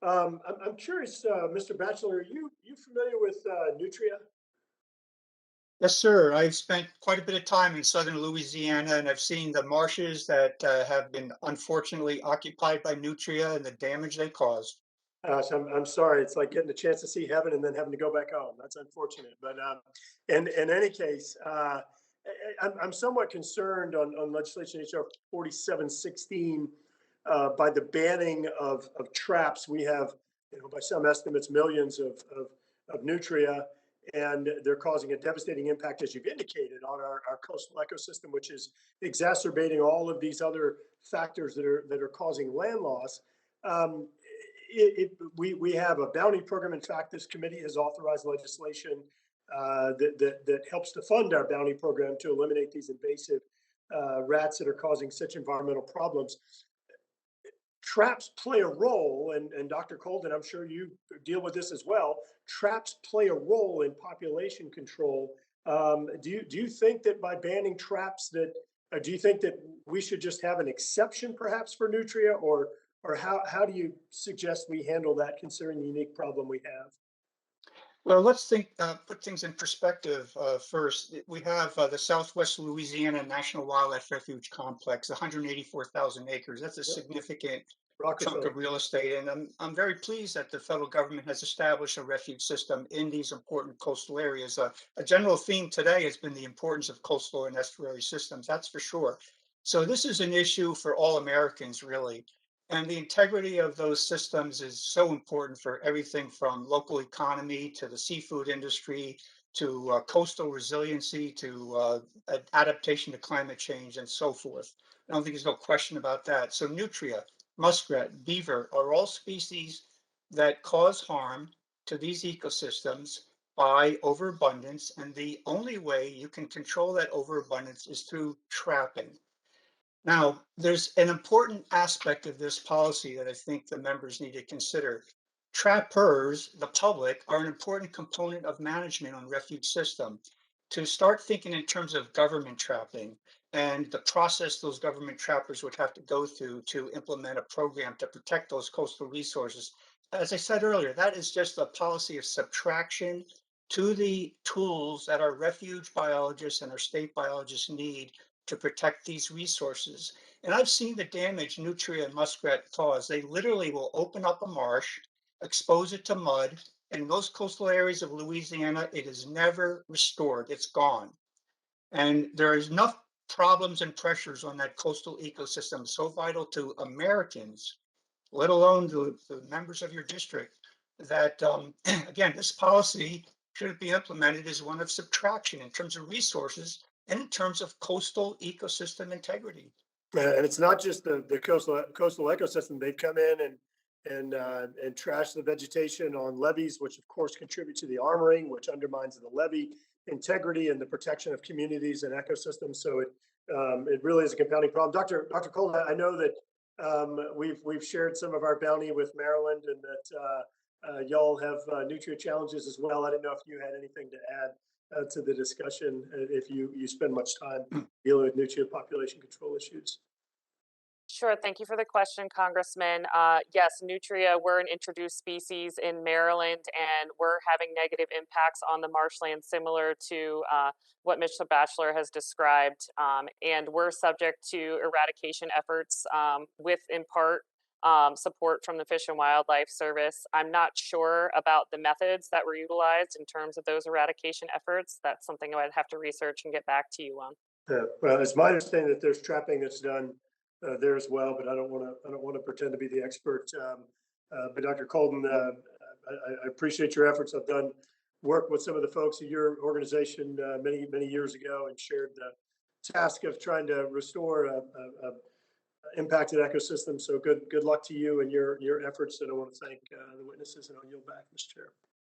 I'm curious, Mr. Batchelor, are you familiar with Nutria? Yes, sir. I've spent quite a bit of time in southern Louisiana, and I've seen the marshes that have been unfortunately occupied by nutria and the damage they caused. So I'm sorry. It's like getting a chance to see heaven and then having to go back home. That's unfortunate. But in any case, I'm somewhat concerned on legislation HR 4716 by the banning of traps. We have, by some estimates, millions of nutria, and they're causing a devastating impact, as you've indicated, on our coastal ecosystem, which is exacerbating all of these other factors that are causing land loss. Um, we have a bounty program. In fact, this committee has authorized legislation that helps to fund our bounty program to eliminate these invasive rats that are causing such environmental problems. Traps play a role, and Dr. Colden, I'm sure you deal with this as well. Traps play a role in population control. Do you think that by banning traps, that do you think that we should just have an exception perhaps for nutria, or how do you suggest we handle that considering the unique problem we have? Well, let's put things in perspective first. We have the Southwest Louisiana National Wildlife Refuge Complex, 184,000 acres. That's a Yep. significant chunk Rockefeller. of real estate. And I'm very pleased that the federal government has established a refuge system in these important coastal areas. A general theme today has been the importance of coastal and estuary systems, that's for sure. So this is an issue for all Americans, really. And the integrity of those systems is so important for everything from local economy to the seafood industry to coastal resiliency to adaptation to climate change and so forth. I don't think there's no question about that. So nutria, muskrat, beaver are all species that cause harm to these ecosystems by overabundance. And the only way you can control that overabundance is through trapping. Now, there's an important aspect of this policy that I think the members need to consider. Trappers, the public, are an important component of management on refuge system. To start thinking in terms of government trapping and the process those government trappers would have to go through to implement a program to protect those coastal resources. As I said earlier, that is just a policy of subtraction to the tools that our refuge biologists and our state biologists need to protect these resources. And I've seen the damage nutria and muskrat cause. They literally will open up a marsh, expose it to mud. In those coastal areas of Louisiana, it is never restored. It's gone. And there is enough problems and pressures on that coastal ecosystem so vital to Americans, let alone the members of your district, that again, this policy should be implemented as one of subtraction in terms of resources and in terms of coastal ecosystem integrity. And it's not just the coastal ecosystem. They come in and trash the vegetation on levees, which of course contribute to the armoring, which undermines the levee integrity and the protection of communities and ecosystems. So it really is a compounding problem. Dr. Cole, I know that we've shared some of our bounty with Maryland, and that y'all have nutrient challenges as well. I didn't know if you had anything to add to the discussion, if you spend much time dealing with nutrient population control issues. Sure. Thank you for the question, Congressman. Yes, nutria, we're an introduced species in Maryland, and we're having negative impacts on the marshland similar to what Mr. Batchelor has described. And we're subject to eradication efforts with, in part, support from the Fish and Wildlife Service. I'm not sure about the methods that were utilized in terms of those eradication efforts. That's something I'd have to research and get back to you on. Well, it's my understanding that there's trapping that's done there as well, but I don't want to pretend to be the expert. But Dr. Colden, I appreciate your efforts. I've done work with some of the folks at your organization many years ago, and shared the task of trying to restore a impacted ecosystem. So good luck to you and your efforts. And I want to thank the witnesses, and I'll yield back, Mr. Chair.